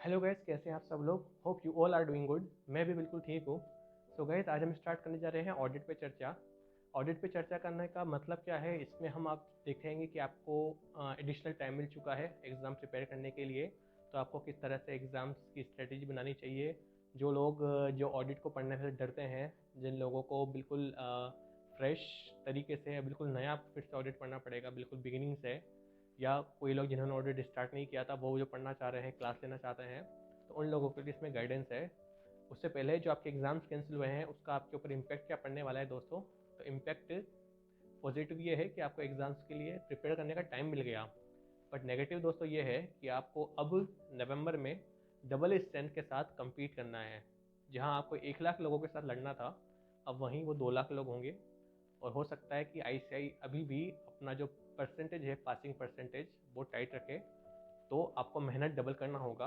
Hello guys, कैसे हैं आप सब लोग। Hope you all are doing good. मैं भी बिल्कुल ठीक हूँ। सो गाइस, आज हम स्टार्ट करने जा रहे हैं ऑडिट पे चर्चा। ऑडिट पे चर्चा करने का मतलब क्या है, इसमें हम आप देखेंगे कि आपको एडिशनल टाइम मिल चुका है एग्ज़ाम प्रिपेयर करने के लिए। तो आपको किस तरह से एग्ज़ाम्स की स्ट्रेटेजी बनानी चाहिए। जो लोग जो ऑडिट को पढ़ने से डरते हैं, जिन लोगों को बिल्कुल फ्रेश तरीके से बिल्कुल नया फिर से ऑडिट पढ़ना पड़ेगा बिल्कुल बिगिनिंग से, या कोई लोग जिन्होंने ऑडिट स्टार्ट नहीं किया था वो जो पढ़ना चाह रहे हैं, क्लास लेना चाहते हैं, तो उन लोगों के लिए इसमें गाइडेंस है। उससे पहले जो आपके एग्ज़ाम्स कैंसिल हुए हैं उसका आपके ऊपर इम्पैक्ट क्या पड़ने वाला है दोस्तों। तो इम्पैक्ट पॉजिटिव ये है कि आपको एग्ज़ाम्स के लिए प्रिपेयर करने का टाइम मिल गया। बट नेगेटिव दोस्तों ये है कि आपको अब नवंबर में डबल स्ट्रेंथ के साथ compete करना है। जहां आपको 1 लाख लोगों के साथ लड़ना था, अब वहीं वो 2 लाख लोग होंगे। और हो सकता है कि आईसीआई अभी भी अपना जो परसेंटेज है, पासिंग परसेंटेज, वो टाइट रखे। तो आपको मेहनत डबल करना होगा।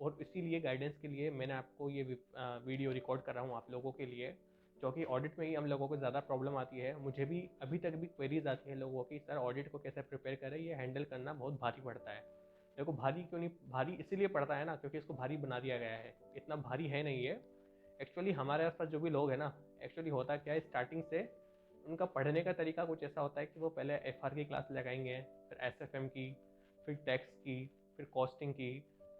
और इसीलिए गाइडेंस के लिए मैंने आपको ये वीडियो रिकॉर्ड कर रहा हूँ आप लोगों के लिए, क्योंकि ऑडिट में ही हम लोगों को ज़्यादा प्रॉब्लम आती है। मुझे भी अभी तक भी क्वेरीज आती है लोगों की, सर ऑडिट को कैसे प्रिपेयर करें, ये हैंडल करना बहुत भारी पड़ता है। देखो, भारी क्यों नहीं, भारी इसीलिए पड़ता है ना क्योंकि इसको भारी बना दिया गया है। इतना भारी है नहीं है एक्चुअली। हमारे आसपास जो भी लोग हैं ना, एक्चुअली होता क्या है, स्टार्टिंग से उनका पढ़ने का तरीका कुछ ऐसा होता है कि वो पहले एफआर की क्लास लगाएंगे, फिर एसएफएम की, फिर टैक्स की, फिर कॉस्टिंग की,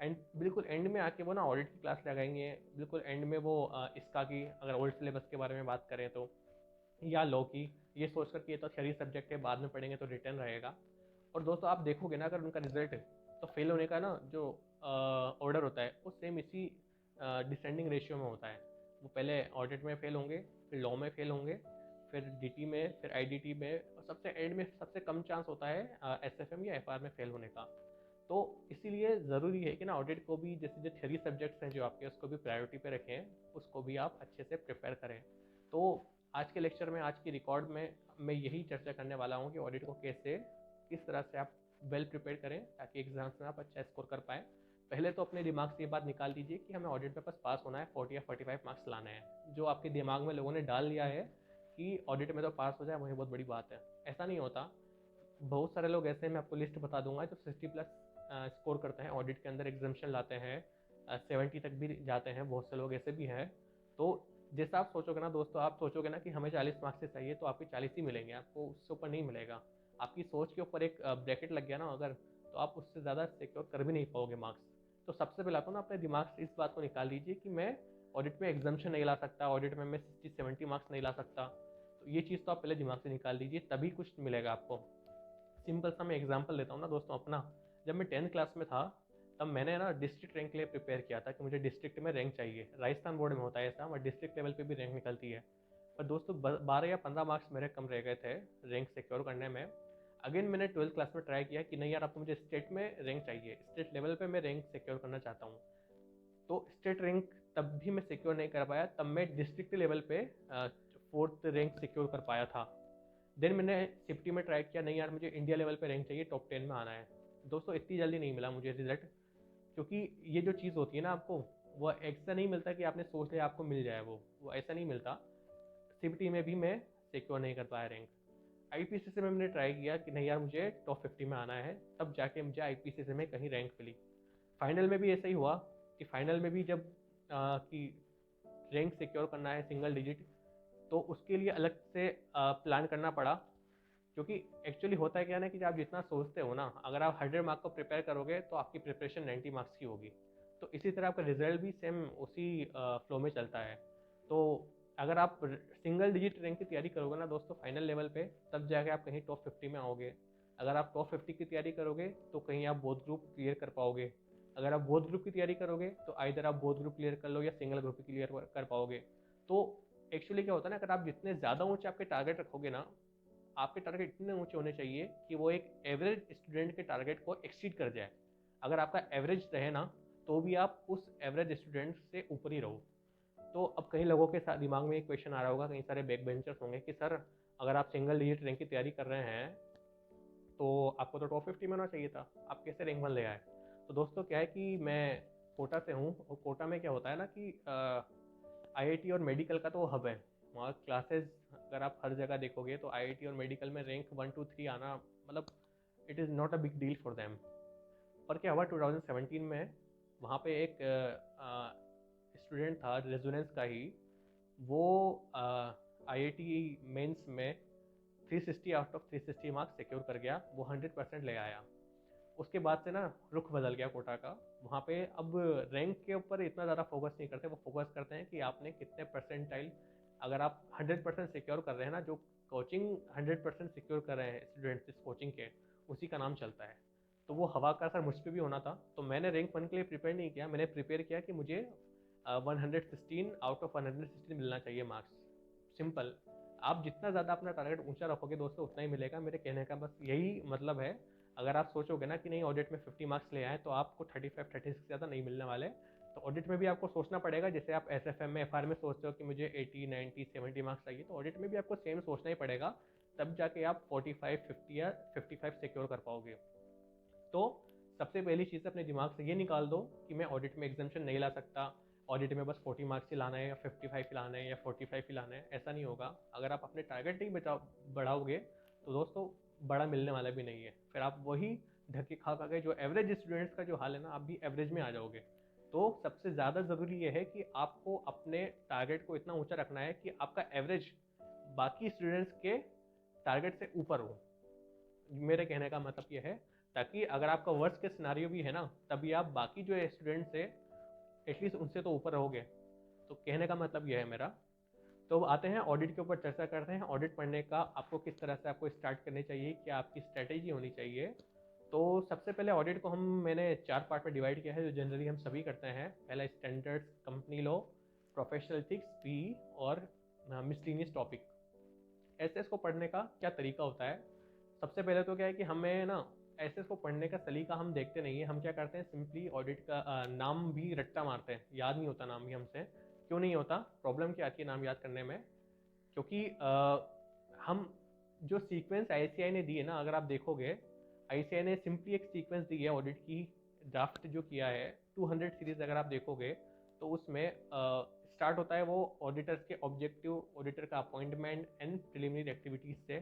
एंड बिल्कुल एंड में आके वो ना ऑडिट की क्लास लगाएंगे। बिल्कुल एंड में वो इसका की, अगर ओल्ड सिलेबस के बारे में बात करें तो, या लॉ की, ये सोच कर कि ये तो थ्योरी सब्जेक्ट है, बाद में पढ़ेंगे तो रिटर्न रहेगा। और दोस्तों आप देखोगे ना, अगर उनका रिजल्ट है तो फेल होने का ना जो ऑर्डर होता है वो सेम इसी डिसेंडिंग रेशियो में होता है। वो पहले ऑडिट में फेल होंगे, फिर लॉ में फेल होंगे, फिर डीटी में, फिर आईडीटी में, और सबसे एंड में सबसे कम चांस होता है एसएफएम या एफआर में फेल होने का। तो इसीलिए ज़रूरी है कि ना ऑडिट को भी, जैसे जो थ्योरी सब्जेक्ट्स हैं जो आपके, उसको भी प्रायोरिटी पे रखें, उसको भी आप अच्छे से प्रिपेयर करें। तो आज के लेक्चर में, आज की रिकॉर्ड में मैं यही चर्चा करने वाला हूँ कि ऑडिट को कैसे, किस तरह से आप वेल प्रिपेयर करें ताकि एग्जाम्स में आप अच्छा स्कोर कर पाएँ। पहले तो अपने दिमाग से ये बात निकाल दीजिए कि हमें ऑडिट में बस पास होना है, 40 या 45 मार्क्स लाने हैं। जो आपके दिमाग में लोगों ने डाल लिया है कि ऑडिट में तो पास हो जाए, वही बहुत बड़ी बात है। ऐसा नहीं होता। बहुत सारे लोग ऐसे, मैं आपको लिस्ट बता दूंगा, जो 60+ स्कोर करते हैं ऑडिट के अंदर, एग्जामेशन लाते हैं, 70 तक भी जाते हैं, बहुत से लोग ऐसे भी हैं। तो जैसा आप सोचोगे ना दोस्तों, आप सोचोगे ना कि हमें 40 मार्क्स से चाहिए, तो आपके 40 ही मिलेंगे, आपको उससे ऊपर नहीं मिलेगा। आपकी सोच के ऊपर एक ब्रैकेट लग गया ना अगर, तो आप उससे ज़्यादा सिक्योर कर भी नहीं पाओगे मार्क्स। तो सबसे पहले तो ना अपने दिमाग से इस बात को निकाल दीजिए कि मैं ऑडिट में एग्जामेशन नहीं ला सकता, ऑडिट में मैं 60-70 मार्क्स नहीं ला सकता। तो ये चीज़ तो आप पहले दिमाग से निकाल दीजिए, तभी कुछ मिलेगा आपको। सिंपल सा मैं एग्जांपल लेता हूँ ना दोस्तों अपना। जब मैं 10th क्लास में था, तब मैंने ना डिस्ट्रिक्ट रैंक के लिए प्रिपेयर किया था कि मुझे डिस्ट्रिक्ट में रैंक चाहिए। राजस्थान बोर्ड में होता है ऐसा, और डिस्ट्रिक्ट लेवल पे भी रैंक निकलती है। पर दोस्तों 12 या 15 मार्क्स मेरे कम रह गए थे रैंक सिक्योर करने में। अगेन मैंने 12th क्लास में ट्राई किया कि नहीं यार, अब तो मुझे स्टेट में रैंक चाहिए, स्टेट लेवल पे मैं रैंक सिक्योर करना चाहता हूँ। तो स्टेट रैंक तब भी मैं सिक्योर नहीं कर पाया, तब मैं डिस्ट्रिक्ट लेवल पे 4th रैंक सिक्योर कर पाया था। देन मैंने सिफ्टी में ट्राई किया, नहीं यार मुझे इंडिया लेवल पे रैंक चाहिए, टॉप 10 में आना है। दोस्तों इतनी जल्दी नहीं मिला मुझे रिजल्ट, क्योंकि ये जो चीज़ होती है ना आपको, वो ऐसा नहीं मिलता कि आपने सोच लिया आपको मिल जाए, वो ऐसा नहीं मिलता। सिफ्टी में भी मैं सिक्योर नहीं कर पाया रैंक। आईपीसीसी में मैंने ट्राई किया कि नहीं यार मुझे टॉप 50 में आना है, तब जाके मुझे आईपीसीसी में कहीं रैंक मिली। फाइनल में भी ऐसा ही हुआ कि फाइनल में भी जब कि रैंक सिक्योर करना है सिंगल डिजिट, तो उसके लिए अलग से प्लान करना पड़ा। क्योंकि एक्चुअली होता है क्या ना कि आप जितना सोचते हो ना, अगर आप 100 मार्क को प्रिपेयर करोगे तो आपकी प्रिपरेशन 90 मार्क्स की होगी। तो इसी तरह आपका रिजल्ट भी सेम उसी फ्लो में चलता है। तो अगर आप सिंगल डिजिट रैंक की तैयारी करोगे ना दोस्तों फाइनल लेवल पे, तब जाके आप कहीं टॉप 50 में आओगे। अगर आप टॉप 50 की तैयारी करोगे तो कहीं आप बोथ ग्रुप क्लियर कर पाओगे। अगर आप बोथ ग्रुप की तैयारी करोगे तो आइदर आप बोथ ग्रुप क्लियर कर लो या सिंगल ग्रुप क्लियर कर पाओगे। तो एक्चुअली क्या होता है ना, अगर आप जितने ज़्यादा ऊंचे आपके टारगेट रखोगे ना, आपके टारगेट इतने ऊंचे होने चाहिए कि वो एक एवरेज स्टूडेंट के टारगेट को एक्सीड कर जाए। अगर आपका एवरेज रहे ना, तो भी आप उस एवरेज स्टूडेंट से ऊपर ही रहो। तो अब कई लोगों के साथ दिमाग में एक क्वेश्चन आ रहा होगा, कई सारे बैक बेंचर्स होंगे कि सर अगर आप सिंगल डिजिट रैंक की तैयारी कर रहे हैं तो आपको तो टॉप 50 में होना चाहिए था, आप कैसे रैंक 1 ले आए। तो दोस्तों क्या है कि मैं कोटा से हूँ, और कोटा में क्या होता है ना कि आईआईटी और मेडिकल का तो हब है। वहाँ क्लासेस अगर आप हर जगह देखोगे तो आईआईटी और मेडिकल में रैंक 1 2 3 आना, मतलब it is not a big deal for them. पर क्या हुआ 2017 में, वहाँ पे एक स्टूडेंट था रेजोनेंस का ही, वो IIT मेंस में 360 आउट ऑफ 360 मार्क्स सिक्योर कर गया, वो 100% ले आया। उसके बाद से ना रुख बदल गया कोटा का। वहाँ पे अब रैंक के ऊपर इतना ज़्यादा फोकस नहीं करते, वो फोकस करते हैं कि आपने कितने परसेंटाइल, अगर आप 100% सिक्योर कर रहे हैं ना, जो कोचिंग 100% सिक्योर कर रहे हैं स्टूडेंट्स इस कोचिंग के, उसी का नाम चलता है। तो वो हवा का असर मुझ पर भी होना था, तो मैंने रैंक 1 के लिए प्रिपेयर नहीं किया, मैंने प्रिपेयर किया कि मुझे 116 आउट ऑफ 116 मिलना चाहिए मार्क्स। सिंपल। आप जितना ज़्यादा अपना टारगेट ऊंचा रखोगे दोस्तों, उतना ही मिलेगा। मेरे कहने का बस यही मतलब है। अगर आप सोचोगे ना कि नहीं ऑडिट में 50 मार्क्स ले आए, तो आपको 35 36 से ज़्यादा नहीं मिलने वाले। तो ऑडिट में भी आपको सोचना पड़ेगा, जैसे आप SFM में FR में सोचते हो कि मुझे 80 90 70 मार्क्स चाहिए, तो ऑडिट में भी आपको सेम सोचना ही पड़ेगा, तब जाके आप 45 50 या 55 सिक्योर कर पाओगे। तो सबसे पहली चीज़ अपने दिमाग से ये निकाल दो कि मैं ऑडिट में एग्जामेशन नहीं ला सकता, ऑडिट में बस 40 मार्क्स ही लाना है या 55 ही लाना है या 45 ही लाना है, ऐसा नहीं होगा। अगर आप अपने टारगेट नहीं बढ़ाओगे तो दोस्तों बड़ा मिलने वाला भी नहीं है। फिर आप वही धक्के खा खा के, जो एवरेज स्टूडेंट्स का जो हाल है ना, आप भी एवरेज में आ जाओगे। तो सबसे ज़्यादा ज़रूरी ये है कि आपको अपने टारगेट को इतना ऊंचा रखना है कि आपका एवरेज बाकी स्टूडेंट्स के टारगेट से ऊपर हो। मेरे कहने का मतलब ये है, ताकि अगर आपका वर्स्ट के सिनारियो भी है ना, तभी आप बाकी जो स्टूडेंट्स है एटलीस्ट उनसे तो ऊपर रहोगे। तो कहने का मतलब ये है मेरा। तो आते हैं ऑडिट के ऊपर, चर्चा करते हैं ऑडिट पढ़ने का आपको किस तरह से आपको स्टार्ट करनी चाहिए, क्या आपकी स्ट्रैटेजी होनी चाहिए। तो सबसे पहले ऑडिट को मैंने 4 पार्ट में डिवाइड किया है, जो जनरली हम सभी करते हैं। पहला standards, company law, professional ethics, PE और मिसलिनियस टॉपिक। SS को पढ़ने का क्या तरीका होता है? सबसे पहले तो क्या है कि हमें ना SS को पढ़ने का सलीका हम देखते नहीं है। हम क्या करते हैं, सिंपली ऑडिट का नाम भी रट्टा मारते हैं, याद नहीं होता नाम भी हमसे। क्यों नहीं होता? प्रॉब्लम क्या आती है नाम याद करने में? क्योंकि हम जो सीक्वेंस ICAI ने दी है ना, अगर आप देखोगे ICAI ने सिंपली एक सीक्वेंस दी है ऑडिट की, ड्राफ्ट जो किया है 200 सीरीज अगर आप देखोगे, तो उसमें स्टार्ट होता है वो ऑडिटर्स के ऑब्जेक्टिव, ऑडिटर का अपॉइंटमेंट एंड प्रिलिमिनरी एक्टिविटीज से।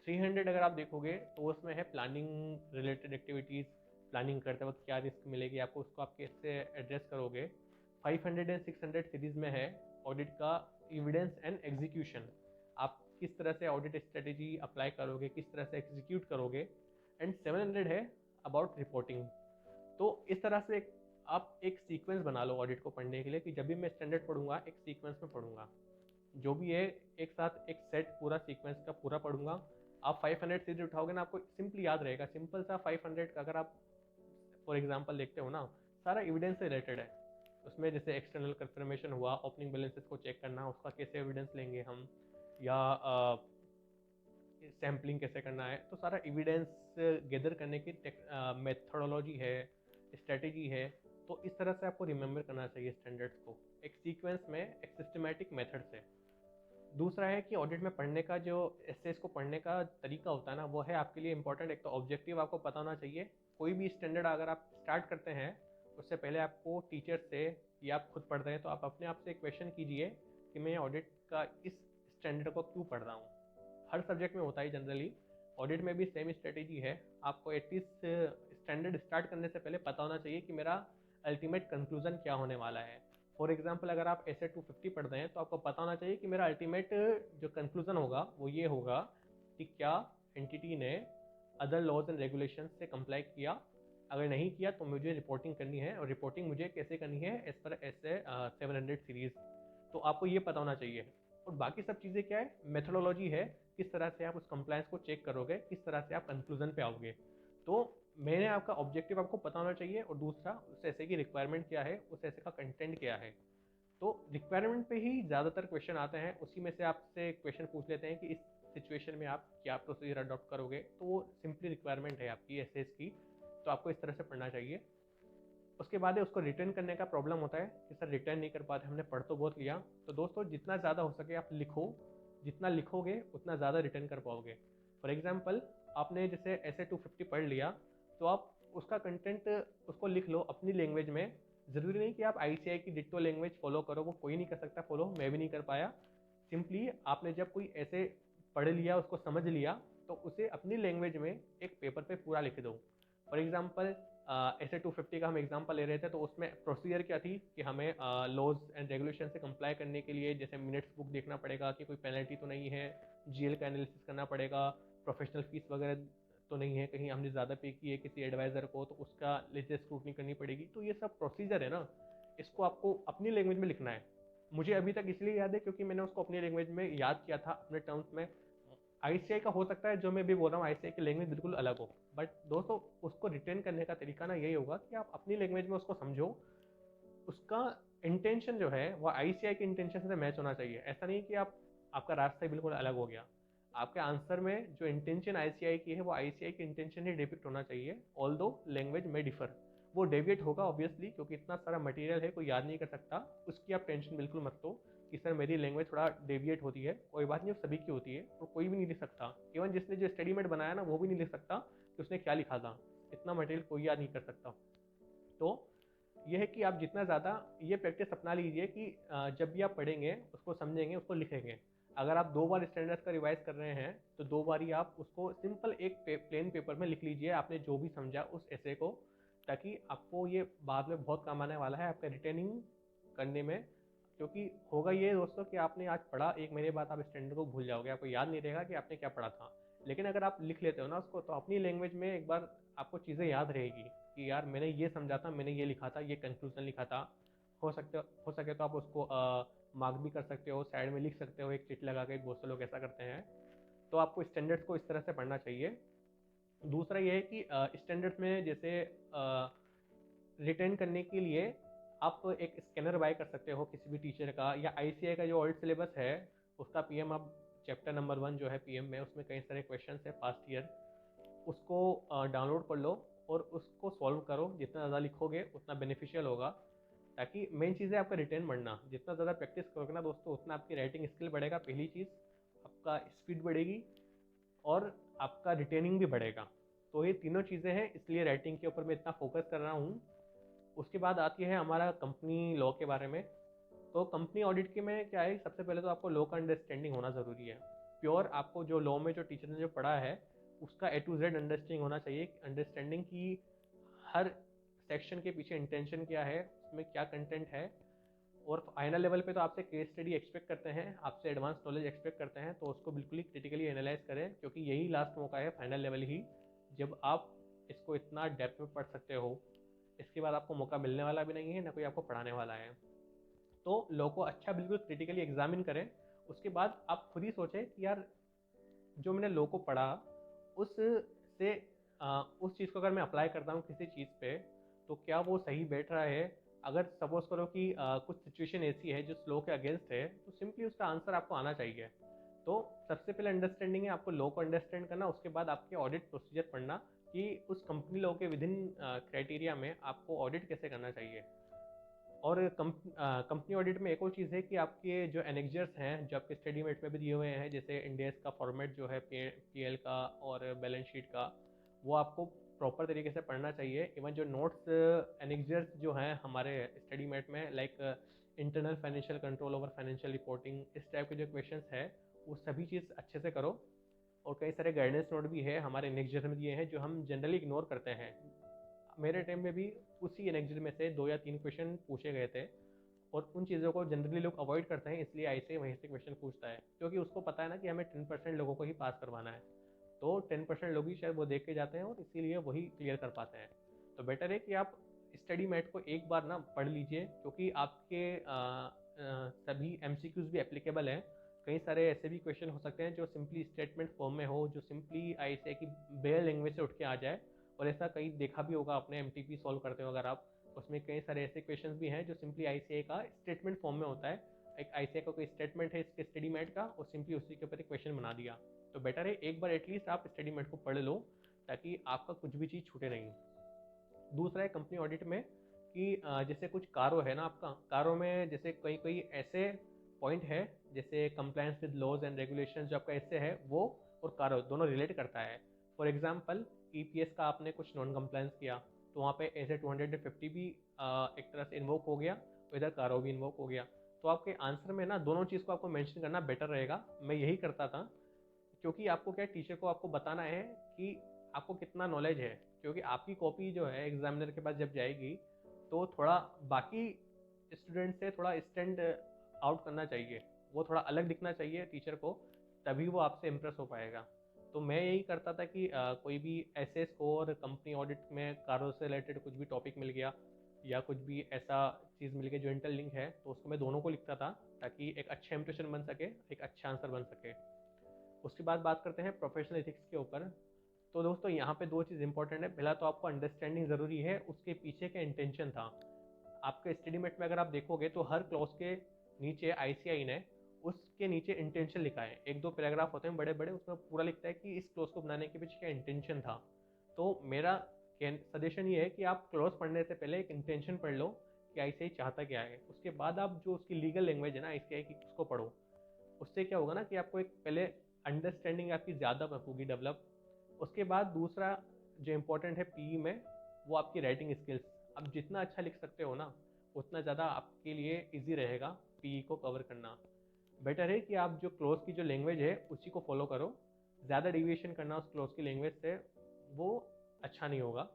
300 अगर आप देखोगे तो उसमें है प्लानिंग रिलेटेड एक्टिविटीज़, प्लानिंग करते वक्त क्या रिस्क मिलेगी आपको, उसको आप कैसे एड्रेस करोगे। 500 एंड 600 सीरीज में है ऑडिट का एविडेंस एंड एग्जीक्यूशन, आप किस तरह से ऑडिट स्ट्रेटेजी अप्लाई करोगे, किस तरह से एग्जीक्यूट करोगे। एंड 700 है अबाउट रिपोर्टिंग। तो इस तरह से आप एक सीक्वेंस बना लो ऑडिट को पढ़ने के लिए, कि जब भी मैं स्टैंडर्ड पढ़ूंगा एक सीक्वेंस में पढ़ूंगा, जो भी है एक साथ एक सेट पूरा सीक्वेंस का पूरा पढ़ूंगा। आप 500 सीरीज उठाओगे ना, आपको सिंपली याद रहेगा। सिंपल सा 500 का अगर आप फॉर एग्जांपल देखते हो ना, सारा एविडेंस से रिलेटेड है। उसमें जैसे एक्सटर्नल कंफर्मेशन हुआ, ओपनिंग बैलेंसेस को चेक करना, उसका कैसे एविडेंस लेंगे हम, या सैम्पलिंग कैसे करना है। तो सारा एविडेंस गैदर करने की मेथोडोलॉजी है, स्ट्रेटेजी है। तो इस तरह से आपको रिमेंबर करना चाहिए स्टैंडर्ड्स को, एक सीक्वेंस में, एक सिस्टमैटिक मेथड से। दूसरा है कि ऑडिट में पढ़ने का जो एसेस को पढ़ने का तरीका होता है ना, वो है आपके लिए इंपॉर्टेंट। एक तो ऑब्जेक्टिव आपको पता होना चाहिए। कोई भी स्टैंडर्ड अगर आप स्टार्ट करते हैं, उससे पहले आपको टीचर से, या आप खुद पढ़ रहे हैं तो आप अपने आप से क्वेश्चन कीजिए कि मैं ऑडिट का इस स्टैंडर्ड को क्यों पढ़ रहा हूँ। हर सब्जेक्ट में होता है जनरली, ऑडिट में भी सेम स्ट्रेटेजी है। आपको एटलीस्ट स्टैंडर्ड स्टार्ट करने से पहले पता होना चाहिए कि मेरा अल्टीमेट कंक्लूजन क्या होने वाला है। फॉर एग्जाम्पल अगर आप ऐसे 250 पढ़ रहे हैं, तो आपको पता होना चाहिए कि मेरा अल्टीमेट जो कंक्लूजन होगा वो ये होगा कि क्या एंटिटी ने अदर लॉज एंड रेगुलेशन से कंप्लाई किया, अगर नहीं किया तो मुझे रिपोर्टिंग करनी है, और रिपोर्टिंग मुझे कैसे करनी है एज पर ऐसे 700 सीरीज। तो आपको ये पता होना चाहिए। और बाकी सब चीज़ें क्या है, मेथोडोलॉजी है, किस तरह से आप उस कंप्लायंस को चेक करोगे, किस तरह से आप कंक्लूजन पे आओगे। तो मैंने आपका ऑब्जेक्टिव आपको पता होना चाहिए, और दूसरा उस ऐसे की रिक्वायरमेंट क्या है, उस ऐसे का कंटेंट क्या है। तो रिक्वायरमेंट पे ही ज़्यादातर क्वेश्चन आते हैं, उसी में से आपसे क्वेश्चन पूछ लेते हैं कि इस सिचुएशन में आप क्या प्रोसीजर अडॉप्ट करोगे। तो वो सिंपली रिक्वायरमेंट है आपकी एसेस की, तो आपको इस तरह से पढ़ना चाहिए। उसके बाद है उसको रिटर्न करने का प्रॉब्लम होता है कि सर रिटर्न नहीं कर पाते, हमने पढ़ तो बहुत लिया। तो दोस्तों जितना ज़्यादा हो सके आप लिखो, जितना लिखोगे उतना ज़्यादा रिटर्न कर पाओगे। फॉर एग्जाम्पल आपने जैसे ऐसे 250 पढ़ लिया, तो आप उसका कंटेंट उसको लिख लो अपनी लैंग्वेज में। ज़रूरी नहीं कि आप ICAI की डिट्टो लैंग्वेज फॉलो करो, वो कोई नहीं कर सकता फॉलो, मैं भी नहीं कर पाया। सिंपली आपने जब कोई ऐसे पढ़ लिया, उसको समझ लिया, तो उसे अपनी लैंग्वेज में एक पेपर पे पूरा लिख दो। फॉर एग्जाम्पल ऐसे 250 का हम एग्जांपल ले रहे थे, तो उसमें प्रोसीजर क्या थी कि हमें लॉज एंड रेगुलेशन से कंप्लाई करने के लिए जैसे मिनट्स बुक देखना पड़ेगा कि कोई पेनल्टी तो नहीं है, जीएल का एनालिसिस करना पड़ेगा, प्रोफेशनल फीस वगैरह तो नहीं है, कहीं हमने ज़्यादा पे की है किसी एडवाइज़र को तो उसका लेटेस्ट स्क्रूटनी करनी पड़ेगी। तो ये सब प्रोसीजर है ना, इसको आपको अपनी लैंग्वेज में लिखना है। मुझे अभी तक इसलिए याद है क्योंकि मैंने उसको अपनी लैंग्वेज में याद किया था अपने टर्म्स में। आईसीआई का हो सकता है जो मैं भी बोल रहा हूँ आईसीआई की लैंग्वेज बिल्कुल अलग हो, बट दोस्तों उसको रिटेन करने का तरीका ना यही होगा कि आप अपनी लैंग्वेज में उसको समझो। उसका इंटेंशन जो है वो आईसीआई के इंटेंशन से मैच होना चाहिए। ऐसा नहीं कि आपका रास्ता ही बिल्कुल अलग हो गया। आपके आंसर में जो इंटेंशन आईसीआई की है वो आईसीआई की इंटेंशन ही डिपिक्ट होना चाहिए, ऑल दो लैंग्वेज में डिफर। वो डेविएट होगा ऑब्वियसली, क्योंकि इतना सारा मटेरियल है कोई याद नहीं कर सकता। उसकी आप टेंशन बिल्कुल मत लो कि सर मेरी लैंग्वेज थोड़ा डेविएट होती है, कोई बात नहीं, सभी की होती है और कोई भी नहीं लिख सकता। इवन जिसने जो स्टडीमेट बनाया ना वो भी नहीं लिख सकता कि उसने क्या लिखा था। इतना मटेरियल कोई याद नहीं कर सकता। तो यह है कि आप जितना ज़्यादा ये प्रैक्टिस अपना लीजिए कि जब भी आप पढ़ेंगे उसको समझेंगे उसको लिखेंगे। अगर आप 2 बार स्टैंडर्ड्स का रिवाइज कर रहे हैं तो 2 बार ही आप उसको सिंपल एक प्लेन पेपर में लिख लीजिए आपने जो भी समझा उस ऐसे को, ताकि आपको ये बाद में बहुत काम आने वाला है आपका रिटेनिंग करने में। क्योंकि होगा ये दोस्तों कि आपने आज पढ़ा, 1 महीने बाद आप स्टैंडर्ड को भूल जाओगे, आपको याद नहीं रहेगा कि आपने क्या पढ़ा था। लेकिन अगर आप लिख लेते हो ना उसको तो अपनी लैंग्वेज में एक बार आपको चीज़ें याद रहेगी कि यार मैंने ये समझा था, मैंने ये लिखा था, ये कंक्लूजन लिखा था। हो सके तो आप उसको मार्क भी कर सकते हो, साइड में लिख सकते हो एक चिट लगा के, बहुत से लोग ऐसा करते हैं। तो आपको स्टैंडर्ड्स को इस तरह से पढ़ना चाहिए। दूसरा ये है कि स्टैंडर्ड्स में जैसे रिटेन करने के लिए आप एक स्कैनर बाय कर सकते हो किसी भी टीचर का, या आईसीआई का जो ओल्ड सिलेबस है उसका पीएम आप चैप्टर नंबर 1 जो है पीएम में, उसमें कई सारे क्वेश्चन है पास्ट ईयर, उसको डाउनलोड कर लो और उसको सॉल्व करो। जितना ज़्यादा लिखोगे उतना बेनिफिशियल होगा, ताकि मेन चीज़ है आपका रिटेन बढ़ना। जितना ज़्यादा प्रैक्टिस करोगे ना दोस्तों उतना आपकी राइटिंग स्किल बढ़ेगा, पहली चीज़ आपका स्पीड बढ़ेगी और आपका रिटेनिंग भी बढ़ेगा। तो ये तीनों चीज़ें हैं, इसलिए राइटिंग के ऊपर मैं इतना फोकस कर रहा हूँ। उसके बाद आती है हमारा कंपनी लॉ के बारे में। तो कंपनी ऑडिट के में क्या है, सबसे पहले तो आपको लॉ का अंडरस्टैंडिंग होना ज़रूरी है। प्योर आपको जो लॉ में जो टीचर ने जो पढ़ा है उसका ए टू जेड अंडरस्टैंडिंग होना चाहिए। अंडरस्टैंडिंग की हर सेक्शन के पीछे इंटेंशन क्या है, उसमें क्या कंटेंट है। और फाइनल लेवल पे तो आपसे केस स्टडी एक्सपेक्ट करते हैं, आपसे एडवांस नॉलेज एक्सपेक्ट करते हैं, तो उसको बिल्कुल ही क्रिटिकली एनालाइज करें, क्योंकि यही लास्ट मौका है फाइनल लेवल ही जब आप इसको इतना डेप्थ में पढ़ सकते हो। इसके बाद आपको मौका मिलने वाला भी नहीं है, ना कोई आपको पढ़ाने वाला है। तो लॉ को अच्छा बिल्कुल क्रिटिकली एग्जामिन करें। उसके बाद आप खुद ही सोचें कि यार जो मैंने लॉ को पढ़ा उस से उस चीज़ को अगर मैं अप्लाई करता हूँ किसी चीज़ पे तो क्या वो सही बैठ रहा है। अगर सपोज करो कि कुछ सिचुएशन ऐसी है जो लॉ के अगेंस्ट है तो सिंपली उसका आंसर आपको आना चाहिए। तो सबसे पहले अंडरस्टैंडिंग है आपको लॉ को अंडरस्टैंड करना, उसके बाद आपके ऑडिट प्रोसीजर पढ़ना कि उस कंपनी लॉ के विदिन क्राइटेरिया में आपको ऑडिट कैसे करना चाहिए। और कंपनी ऑडिट में एक और चीज़ है कि आपके जो एनेक्जर्स हैं जो आपके स्टडी मेट में भी दिए हुए हैं, जैसे इंडियस का फॉर्मेट जो है पीएल का और बैलेंस शीट का, वो आपको प्रॉपर तरीके से पढ़ना चाहिए। इवन जो नोट्स एनेक्जर्स जो हैं हमारे स्टडी मेट में, like internal financial control over financial reporting, इस टाइप के जो क्वेश्चन है वो सभी चीज़ अच्छे से करो। और कई सारे गाइडेंस नोट भी है हमारे एनेक्जर में दिए हैं जो हम जनरली इग्नोर करते हैं। मेरे टाइम में भी उसी एनेक्जर में से 2 या 3 क्वेश्चन पूछे गए थे, और उन चीज़ों को जनरली लोग अवॉइड करते हैं, इसलिए ऐसे वहीं से क्वेश्चन पूछता है, क्योंकि उसको पता है ना कि हमें 10% लोगों को ही पास करवाना है। तो 10% लोग ही शायद वो देख के जाते हैं और इसीलिए वही क्लियर कर पाते हैं। तो बेटर है कि आप स्टडी मैट को एक बार ना पढ़ लीजिए, क्योंकि आपके सभी एमसीक्यूज भी एप्लीकेबल हैं। कई सारे ऐसे भी क्वेश्चन हो सकते हैं जो सिंपली स्टेटमेंट फॉर्म में हो, जो सिंपली ऐसे कि बेयर लैंग्वेज से उठ के आ जाए। और ऐसा कई देखा भी होगा आपने, एमटीपी सॉल्व करते हो अगर आप, उसमें कई सारे ऐसे क्वेश्चंस भी हैं जो सिंपली आईसीआई का स्टेटमेंट फॉर्म में होता है। एक आईसीआई का कोई स्टेटमेंट है इसके स्टडी मैट का और सिंपली उसी के ऊपर एक क्वेश्चन बना दिया। तो बेटर है एक बार एटलीस्ट आप स्टडी मैट को पढ़ लो, ताकि आपका कुछ भी चीज़ छूटे नहीं। दूसरा है कंपनी ऑडिट में कि जैसे कुछ कारो है ना, आपका कारो में जैसे कई कई ऐसे पॉइंट है, जैसे compliance with laws and regulation जो आपका ऐसे है वो और कारो दोनों रिलेट करता है। फॉर एग्जाम्पल ईपीएस का आपने कुछ नॉन कंप्लायंस किया तो वहाँ पे ऐसे 250 भी एक तरह से इन्वोक हो गया, और इधर कारो भी इन्वोक हो गया। तो आपके आंसर में ना दोनों चीज़ को आपको मेंशन करना बेटर रहेगा। मैं यही करता था, क्योंकि आपको क्या टीचर को आपको बताना है कि आपको कितना नॉलेज है, क्योंकि आपकी कॉपी जो है एग्जामिनर के पास जब जाएगी तो थोड़ा बाकी स्टूडेंट से थोड़ा स्टैंड आउट करना चाहिए, वो थोड़ा अलग दिखना चाहिए टीचर को, तभी वो आपसे इम्प्रेस हो पाएगा। तो मैं यही करता था कि कोई भी एसए स्कोर, कंपनी ऑडिट में कारों से रिलेटेड कुछ भी टॉपिक मिल गया या कुछ भी ऐसा चीज़ मिल गई जो इंटरलिंक है, तो उसको मैं दोनों को लिखता था ताकि एक अच्छा इंप्रेशन बन सके, एक अच्छा आंसर बन सके। उसके बाद बात करते हैं प्रोफेशनल एथिक्स के ऊपर। तो दोस्तों यहाँ पे दो चीज़ इंपॉर्टेंट है। पहला तो आपको अंडरस्टैंडिंग ज़रूरी है उसके पीछे का इंटेंशन था। आपके स्टडीमेट में अगर आप देखोगे तो हर क्लॉज के नीचे आईसीआई ने उसके नीचे इंटेंशन लिखा है। एक दो पैराग्राफ होते हैं बड़े बड़े, उसमें पूरा लिखता है कि इस क्लॉज को बनाने के पीछे क्या इंटेंशन था। तो मेरा सजेशन ये है कि आप क्लॉज पढ़ने से पहले एक इंटेंशन पढ़ लो कि आईसीआई चाहता क्या है, उसके बाद आप जो उसकी लीगल लैंग्वेज है ना आईसीआई की उसको पढ़ो। उससे क्या होगा ना कि आपको एक पहले अंडरस्टैंडिंग आपकी ज़्यादा होगी डेवलप। उसके बाद दूसरा जो इम्पोर्टेंट है पीई में, वो आपकी राइटिंग स्किल्स। अब जितना अच्छा लिख सकते हो ना उतना ज़्यादा आपके लिए इजी रहेगा पीई को कवर करना। बेटर है कि आप जो क्लोज की जो लैंग्वेज है उसी को फॉलो करो। ज़्यादा डिविएशन करना उस क्लोज की लैंग्वेज से वो अच्छा नहीं होगा।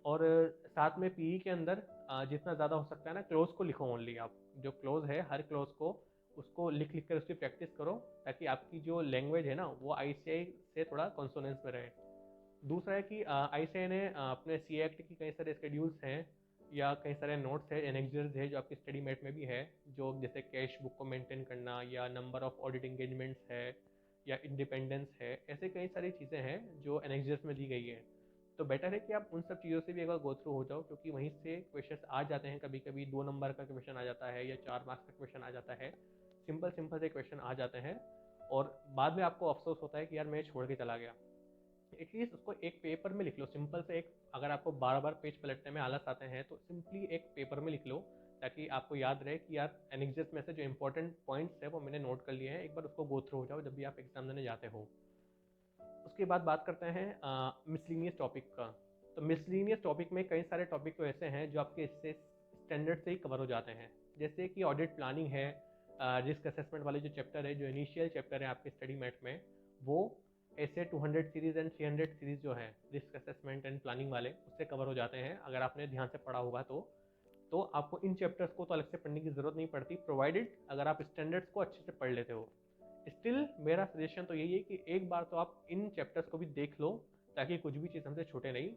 और साथ में पीई के अंदर जितना ज़्यादा हो सकता है ना क्लोज को लिखो ओनली। आप जो क्लोज है हर क्लोज को उसको लिख लिख कर उसकी प्रैक्टिस करो ताकि आपकी जो लैंग्वेज है ना वो आईसीआई से थोड़ा कॉन्सोनेंस में रहे। दूसरा है कि आईसीआई ने अपने सी एक्ट की कई सारे स्केड्यूल्स हैं या कई सारे नोट्स है, एनेक्सर्स है जो आपकी स्टडी मेट में भी है, जो जैसे कैश बुक को मेंटेन करना या नंबर ऑफ ऑडिट इंगेजमेंट्स है या इंडिपेंडेंस है, ऐसे कई सारी चीज़ें हैं जो एनेक्सर्स में दी गई है। तो बेटर है कि आप उन सब चीज़ों से भी एक बार गो थ्रू हो जाओ, क्योंकि वहीं से क्वेश्चन आ जाते हैं। कभी कभी 2 नंबर का क्वेश्चन आ जाता है या 4 मार्क्स का क्वेश्चन आ जाता है, सिंपल सिंपल से क्वेश्चन आ जाते हैं और बाद में आपको अफसोस होता है कि यार मैं छोड़ के चला गया। एटलीस्ट उसको एक पेपर में लिख लो सिंपल से। एक अगर आपको बार बार पेज पलटने में आलस आते हैं तो सिंपली एक पेपर में लिख लो ताकि आपको याद रहे कि यार एनेक्सर्स में से जो इंपॉर्टेंट पॉइंट्स है वो मैंने नोट कर लिए हैं। एक बार उसको गो थ्रू हो जाओ जब भी आप एग्जाम देने जाते हो। उसके बाद बात करते हैं मिसलिनियस टॉपिक का। तो मिसलिनियस टॉपिक में कई सारे टॉपिक तो ऐसे हैं जो आपके इससे स्टैंडर्ड से ही कवर हो जाते हैं, जैसे कि ऑडिट प्लानिंग है, रिस्क असेसमेंट वाले जो चैप्टर है, जो इनिशियल चैप्टर है आपके स्टडी मैट में, वो ऐसे 200 सीरीज एंड 300 सीरीज जो है रिस्क असेसमेंट एंड प्लानिंग वाले उससे कवर हो जाते हैं अगर आपने ध्यान से पढ़ा होगा तो आपको इन चैप्टर्स को तो अलग से पढ़ने की ज़रूरत नहीं पड़ती, प्रोवाइडेड अगर आप स्टैंडर्ड्स को अच्छे से पढ़ लेते हो। स्टिल मेरा सजेशन तो यही है कि एक बार तो आप इन चैप्टर्स को भी देख लो ताकि कुछ भी चीज़ हमसे छूटे नहीं,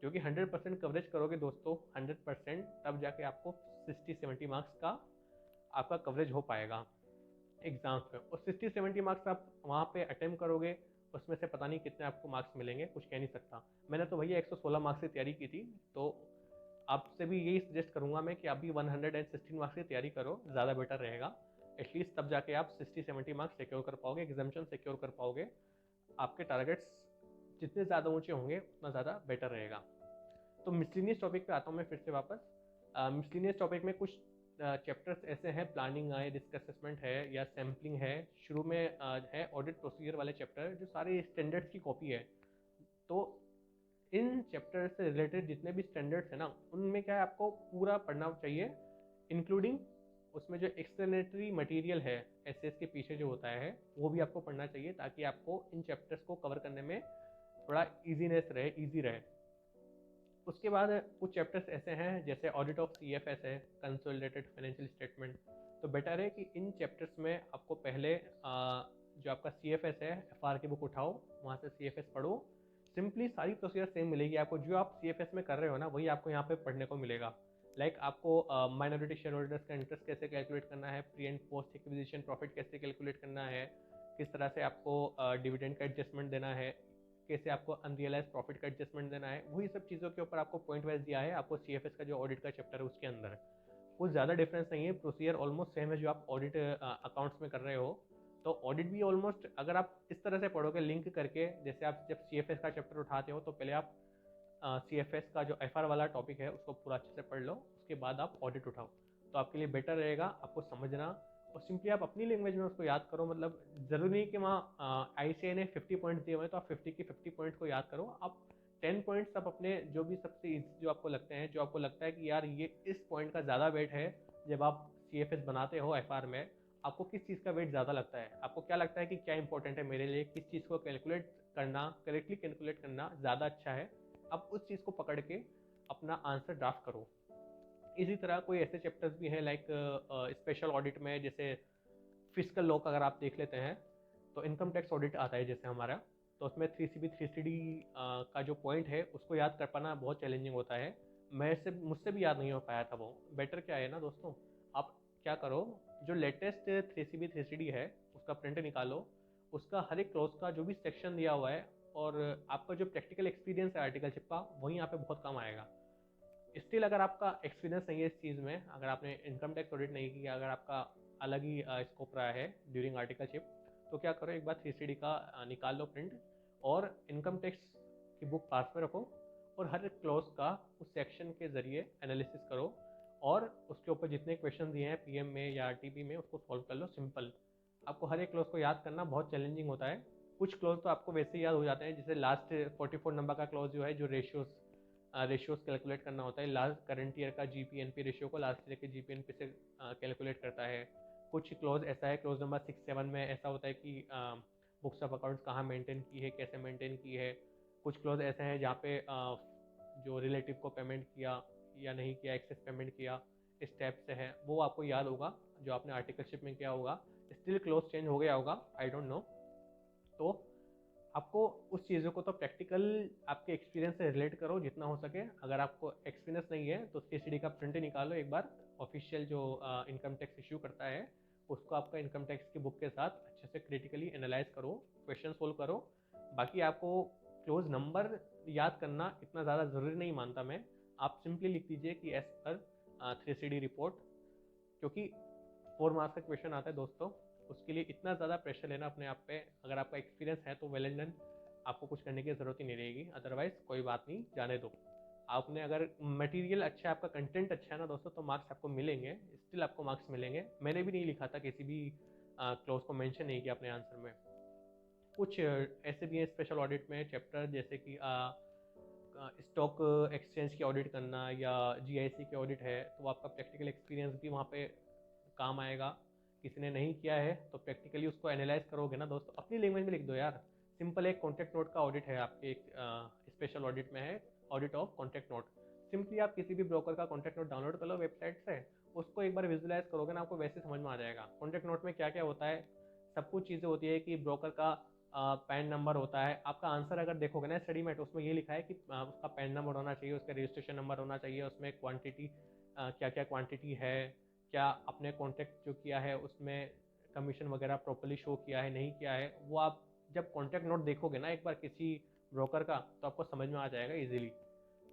क्योंकि 100% कवरेज करोगे दोस्तों 100%, तब जाके आपको 60-70 मार्क्स का आपका कवरेज हो पाएगा एग्जाम्स में। और 60-70 मार्क्स आप वहाँ पे अटेम्प्ट करोगे, उसमें से पता नहीं कितने आपको मार्क्स मिलेंगे, कुछ कह नहीं सकता। मैंने तो भैया 116 मार्क्स की तैयारी की थी, तो आपसे भी यही सजेस्ट करूँगा मैं कि आप भी 116 मार्क्स की तैयारी करो, ज़्यादा बेटर रहेगा। एटलीस्ट तब जाके आप 60-70 मार्क्स सिक्योर कर पाओगे, एग्जामिशन सिक्योर कर पाओगे। आपके टारगेट्स जितने ज़्यादा ऊँचे होंगे उतना ज़्यादा बेटर रहेगा। तो मिसलिनियस टॉपिक पे आता हूँ मैं फिर से वापस। मिसलिनियस टॉपिक में कुछ चैप्टर्स ऐसे हैं, प्लानिंग है, रिस्क असेसमेंट है या सैम्पलिंग है, शुरू में है ऑडिट प्रोसीजर वाले चैप्टर जो सारे स्टैंडर्ड्स की कॉपी है। तो इन चैप्टर से रिलेटेड जितने भी स्टैंडर्ड्स हैं ना उनमें क्या है आपको पूरा पढ़ना चाहिए, इंक्लूडिंग उसमें जो एक्सप्लेनेटरी मटेरियल है एसएस के पीछे जो होता है वो भी आपको पढ़ना चाहिए ताकि आपको इन चैप्टर्स को कवर करने में थोड़ा ईजीनेस रहे, ईजी रहे। उसके बाद कुछ चैप्टर्स ऐसे हैं जैसे ऑडिट ऑफ सीएफएस है, कंसोलिडेटेड फाइनेंशियल स्टेटमेंट। तो बेटर है कि इन चैप्टर्स में आपको पहले जो आपका सीएफएस है एफआर की बुक उठाओ, वहाँ से सीएफएस पढ़ो। सिंपली सारी प्रोसीजर सेम मिलेगी आपको, जो आप सीएफएस में कर रहे हो ना वही आपको यहाँ पे पढ़ने को मिलेगा। लाइक आपको माइनॉरिटी शेयर होल्डर्स का इंटरेस्ट कैसे कैलकुलेट करना है, pre and post acquisition profit कैसे कैलकुलेट करना है, किस तरह से आपको डिविडेंड का एडजस्टमेंट देना है, कैसे आपको अनरियलाइज प्रॉफिट का एडजस्टमेंट देना है, वही सब चीज़ों के ऊपर आपको पॉइंट वाइज दिया है आपको सीएफएस का जो ऑडिट का चैप्टर है उसके अंदर। कुछ ज़्यादा डिफरेंस नहीं है, प्रोसीजर ऑलमोस्ट सेम है जो आप ऑडिट अकाउंट्स में कर रहे हो। तो ऑडिट भी ऑलमोस्ट अगर आप इस तरह से पढ़ोगे लिंक करके, जैसे आप जब सीएफएस का चैप्टर उठाते हो तो पहले आप सीएफएस का जो एफआर वाला टॉपिक है उसको पूरा अच्छे से पढ़ लो, उसके बाद आप ऑडिट उठाओ, तो आपके लिए बेटर रहेगा आपको समझना। और सिंपली आप अपनी लैंग्वेज में उसको याद करो, मतलब ज़रूरी नहीं कि वहाँ आईसीआई ने 50 पॉइंट्स दिए हुए हैं तो आप 50 की 50 पॉइंट्स को याद करो। आप 10 पॉइंट्स आप अपने जो भी सबसे जो आपको लगते हैं, जो आपको लगता है कि यार ये इस पॉइंट का ज़्यादा वेट है, जब आप सीएफएस बनाते हो एफआर में आपको किस चीज़ का वेट ज़्यादा लगता है, आपको क्या लगता है कि क्या इंपॉर्टेंट है मेरे लिए, किस चीज़ को कैलकुलेट करना, करेक्टली कैलकुलेट करना ज़्यादा अच्छा है, अब उस चीज़ को पकड़ के अपना आंसर ड्राफ्ट करो। इसी तरह कोई ऐसे चैप्टर्स भी हैं लाइक स्पेशल ऑडिट में, जैसे फिजिकल लॉ का अगर आप देख लेते हैं तो इनकम टैक्स ऑडिट आता है जैसे हमारा, तो उसमें 3CB 3CD का जो पॉइंट है उसको याद कर पाना बहुत चैलेंजिंग होता है। मुझसे भी याद नहीं हो पाया था वो। बेटर क्या है ना दोस्तों, आप क्या करो, जो लेटेस्ट 3CB 3CD है उसका प्रिंट निकालो, उसका हर एक क्लॉज का जो भी सेक्शन दिया हुआ है और आपका जो प्रैक्टिकल एक्सपीरियंस है आर्टिकलशिप का, वही यहाँ पे बहुत काम आएगा। स्टिल अगर आपका एक्सपीरियंस नहीं है इस चीज़ में, अगर आपने इनकम टैक्स ऑडिट नहीं किया, अगर आपका अलग ही स्कोप रहा है ड्यूरिंग आर्टिकलशिप, तो क्या करो, एक बार 3CD का निकाल लो प्रिंट और इनकम टैक्स की बुक पास में रखो और हर क्लॉज का उस सेक्शन के ज़रिए एनालिसिस करो और उसके ऊपर जितने क्वेश्चन दिए हैं PM में या RTP में उसको सॉल्व कर लो। सिंपल। आपको हर एक क्लॉज को याद करना बहुत चैलेंजिंग होता है। कुछ क्लॉज तो आपको वैसे ही याद हो जाते हैं, जैसे लास्ट 44 नंबर का क्लॉज जो है, जो रेशियोज कैलकुलेट करना होता है, लास्ट करंट ईयर का GPNP रेशियो को लास्ट ईयर के GPNP से कैलकुलेट करता है। कुछ क्लोज ऐसा है, क्लोज नंबर 6-7 में ऐसा होता है कि बुक्स ऑफ अकाउंट्स कहाँ मेंटेन की है, कैसे मेंटेन की है। कुछ क्लोज ऐसे हैं जहाँ पे जो रिलेटिव को पेमेंट किया या नहीं किया, एक्सेस पेमेंट किया, इस टाइप से है, वो आपको याद होगा जो आपने आर्टिकलशिप में किया होगा। स्टिल क्लोज चेंज हो गया होगा, आई डोंट नो। तो आपको उस चीज़ों को तो प्रैक्टिकल आपके एक्सपीरियंस से रिलेट करो जितना हो सके। अगर आपको एक्सपीरियंस नहीं है तो 3CD का प्रिंट निकालो एक बार, ऑफिशियल जो इनकम टैक्स इश्यू करता है उसको आपका इनकम टैक्स की बुक के साथ अच्छे से क्रिटिकली एनालाइज करो, क्वेश्चन सोल्व करो। बाकी आपको क्लोज नंबर याद करना इतना ज़्यादा ज़रूरी नहीं मानता मैं। आप सिंपली लिख दीजिए कि एज पर 3CD रिपोर्ट, क्योंकि 4 मार्क्स का क्वेश्चन आता है दोस्तों, उसके लिए इतना ज़्यादा प्रेशर लेना अपने आप पे, अगर आपका एक्सपीरियंस है तो वेल एंड डन, आपको कुछ करने की ज़रूरत ही नहीं रहेगी। अदरवाइज कोई बात नहीं, जाने दो। आपने अगर मटेरियल अच्छा है, आपका कंटेंट अच्छा है ना दोस्तों, तो मार्क्स आपको मिलेंगे, स्टिल आपको मार्क्स मिलेंगे। मैंने भी नहीं लिखा था, किसी भी क्लोज को मेंशन नहीं किया अपने आंसर में। कुछ ऐसे भी हैं स्पेशल ऑडिट में चैप्टर, जैसे कि स्टॉक एक्सचेंज की ऑडिट करना या GIC की ऑडिट है, तो आपका प्रैक्टिकल एक्सपीरियंस भी वहाँ पे काम आएगा। किसी ने नहीं किया है तो प्रैक्टिकली उसको एनालाइज करोगे ना दोस्तों, अपनी लैंग्वेज में लिख दो यार। सिंपल एक कॉन्ट्रैक्ट नोट का ऑडिट है आपके, एक स्पेशल ऑडिट में है, audit of contract note. Simply आप किसी भी ब्रोकर का कॉन्ट्रैक्ट नोट डाउनलोड कर लो वेबसाइट से, उसको एक बार विजुलाइज करोगे ना, आपको वैसे समझ में आ जाएगा कॉन्ट्रैक्ट नोट में क्या क्या होता है। सब कुछ चीज़ें होती है कि ब्रोकर का पैन नंबर होता है। आपका आंसर अगर देखोगे ना स्टडी में, तो उसमें ये लिखा है कि उसका पैन नंबर होना चाहिए, उसका रजिस्ट्रेशन नंबर होना चाहिए, उसमें क्वांटिटी क्या क्या क्वांटिटी है, क्या आपने कॉन्टैक्ट जो किया है उसमें कमीशन वगैरह प्रॉपर्ली शो किया है नहीं किया है। वो आप जब कॉन्टैक्ट नोट देखोगे ना एक बार किसी ब्रोकर का, तो आपको समझ में आ जाएगा इजीली।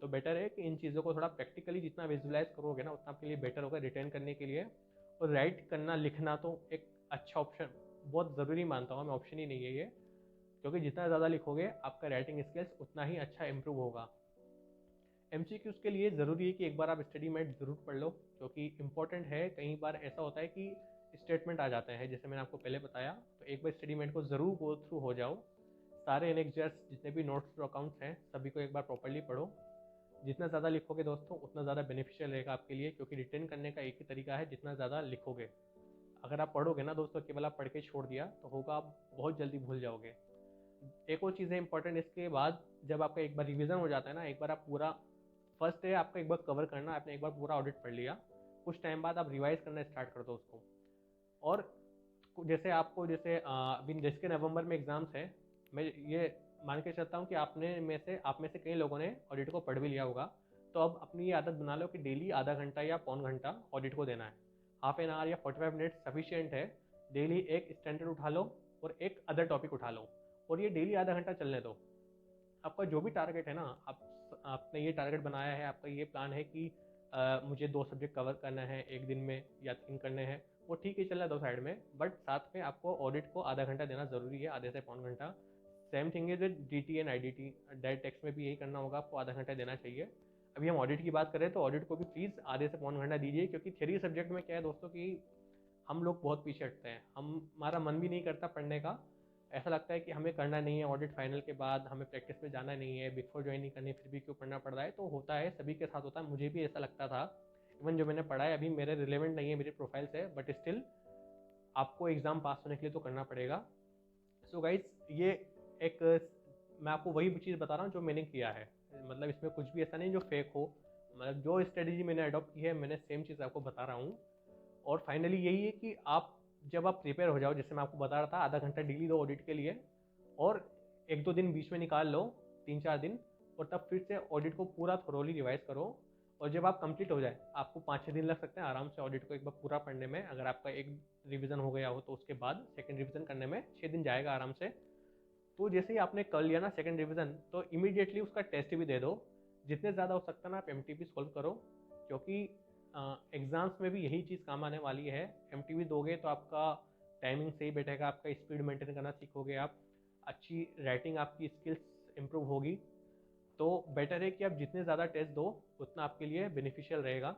तो बेटर है कि इन चीज़ों को थोड़ा प्रैक्टिकली जितना विजुलाइज करोगे ना, उतना आपके लिए बेटर होगा रिटेन करने के लिए। और राइट करना, लिखना तो एक अच्छा ऑप्शन, बहुत ज़रूरी मानता हूँ मैं, ऑप्शन ही नहीं है ये, क्योंकि जितना ज़्यादा लिखोगे आपका राइटिंग स्किल्स उतना ही अच्छा इंप्रूव होगा। MCQs के लिए ज़रूरी है कि एक बार आप स्टडी मेट ज़रूर पढ़ लो, क्योंकि इंपॉर्टेंट है। कई बार ऐसा होता है कि स्टेटमेंट आ जाते हैं, जैसे मैंने आपको पहले बताया, तो एक बार स्टडी मेट को ज़रूर गो थ्रू हो जाओ। सारे एनेक्जर्स जितने भी नोट्स और अकाउंट्स हैं सभी को एक बार प्रॉपर्ली पढ़ो। जितना ज़्यादा लिखोगे दोस्तों उतना ज़्यादा बेनिफिशियल रहेगा आपके लिए, क्योंकि रिटेन करने का एक ही तरीका है, जितना ज़्यादा लिखोगे। अगर आप पढ़ोगे ना दोस्तों, केवल आप पढ़ के छोड़ दिया तो होगा, आप बहुत जल्दी भूल जाओगे। एक और चीज़ है इंपॉर्टेंट, इसके बाद जब आपका एक बार रिवीजन हो जाता है ना, एक बार आप पूरा, फर्स्ट है आपका एक बार कवर करना, आपने एक बार पूरा ऑडिट पढ़ लिया, कुछ टाइम बाद आप रिवाइज करना स्टार्ट कर दो उसको। और जैसे आपको, जैसे अभी जिसके नवंबर में एग्जाम्स हैं, मैं ये मान के चलता हूँ कि आप में से कई लोगों ने ऑडिट को पढ़ भी लिया होगा। तो अब अपनी ये आदत बना लो कि डेली आधा घंटा या पौन घंटा ऑडिट को देना है। हाफ एन आवर या 45 मिनट सफिशियंट है। डेली एक स्टैंडर्ड उठा लो और एक अदर टॉपिक उठा लो, और ये डेली आधा घंटा चलने दो। आपका जो भी टारगेट है ना, आपने ये टारगेट बनाया है, आपका ये प्लान है कि मुझे 2 सब्जेक्ट कवर करना है एक दिन में या 3 करने हैं, वो ठीक ही चल रहा है 2 साइड में, बट साथ में आपको ऑडिट को आधा घंटा देना ज़रूरी है, आधे से पौन घंटा। Same thing is with DT and IDT, direct tax में भी यही करना होगा, आपको आधा घंटा देना चाहिए। अभी हम ऑडिट की बात करें तो ऑडिट को भी प्लीज़ आधे से पौन घंटा दीजिए, क्योंकि थ्योरी सब्जेक्ट में क्या है दोस्तों कि हम लोग बहुत पीछे हटते हैं, हमारा मन भी नहीं करता पढ़ने का। ऐसा लगता है कि हमें करना नहीं है, ऑडिट फाइनल के बाद हमें प्रैक्टिस में जाना नहीं है, बिग फोर ज्वाइन नहीं करनी, फिर भी क्यों पढ़ना पड़ रहा है। तो होता है, सभी के साथ होता है, मुझे भी ऐसा लगता था। इवन जो मैंने पढ़ा है अभी मेरे रिलेवेंट नहीं है मेरी प्रोफाइल से, बट स्टिल आपको एग्ज़ाम पास होने के लिए तो करना पड़ेगा। सो गाइज, ये एक मैं आपको वही चीज़ बता रहा हूँ जो मैंने किया है। मतलब इसमें कुछ भी ऐसा नहीं जो फेक हो, मतलब जो स्ट्रेटेजी मैंने अडॉप्ट की है मैंने सेम चीज़ आपको बता रहा हूँ। और फाइनली यही है कि आप जब आप प्रिपेयर हो जाओ, जैसे मैं आपको बता रहा था, आधा घंटा डेली दो ऑडिट के लिए, और एक दो दिन बीच में निकाल लो, 3-4 दिन, और तब फिर से ऑडिट को पूरा थोरोली रिवाइज करो। और जब आप कंप्लीट हो जाए, आपको 5-6 दिन लग सकते हैं आराम से ऑडिट को एक बार पूरा पढ़ने में। अगर आपका एक रिवीजन हो गया हो तो उसके बाद सेकंड रिवीजन करने में 6 दिन जाएगा आराम से। तो जैसे ही आपने कर लिया ना सेकंड रिवीजन, तो इमीडिएटली उसका टेस्ट भी दे दो। जितने ज़्यादा हो सकता है ना आप एमटीपी सॉल्व करो, क्योंकि एग्ज़ाम्स में भी यही चीज़ काम आने वाली है। एमटीपी दोगे तो आपका टाइमिंग सही बैठेगा, आपका स्पीड मेंटेन करना सीखोगे आप, अच्छी राइटिंग आपकी स्किल्स इंप्रूव होगी। तो बेटर है कि आप जितने ज़्यादा टेस्ट दो उतना आपके लिए बेनिफिशियल रहेगा।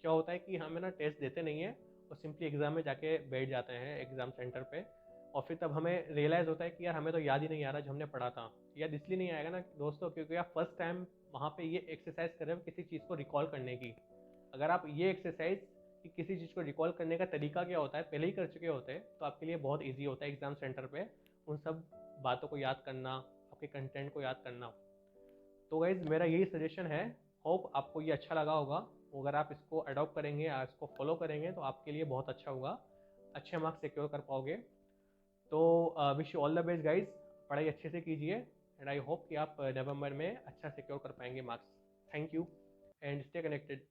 क्या होता है कि हमें ना टेस्ट देते नहीं है और सिंपली एग्ज़ाम में जाके बैठ जाते हैं एग्ज़ाम सेंटर पे, और फिर तब हमें रियलाइज़ होता है कि यार हमें तो याद ही नहीं आ रहा जो हमने पढ़ा था। याद इसलिए नहीं आएगा ना दोस्तों, क्योंकि आप फर्स्ट टाइम वहाँ पे ये एक्सरसाइज कर रहे हो किसी चीज़ को रिकॉल करने की। अगर आप ये एक्सरसाइज कि किसी चीज़ को रिकॉल करने का तरीका क्या होता है पहले ही कर चुके होते हैं, तो आपके लिए बहुत ईजी होता है एग्ज़ाम सेंटर पर उन सब बातों को याद करना, आपके कंटेंट को याद करना। तो गाइज मेरा यही सजेशन है, होप आपको ये अच्छा लगा होगा। अगर आप इसको अडॉप्ट करेंगे या इसको फॉलो करेंगे तो आपके लिए बहुत अच्छा होगा, अच्छे मार्क्स सिक्योर कर पाओगे। तो wish you all the best guys, पढ़ाई अच्छे से कीजिए, एंड आई होप कि आप नवंबर में अच्छा सिक्योर कर पाएंगे marks. Thank you and stay connected.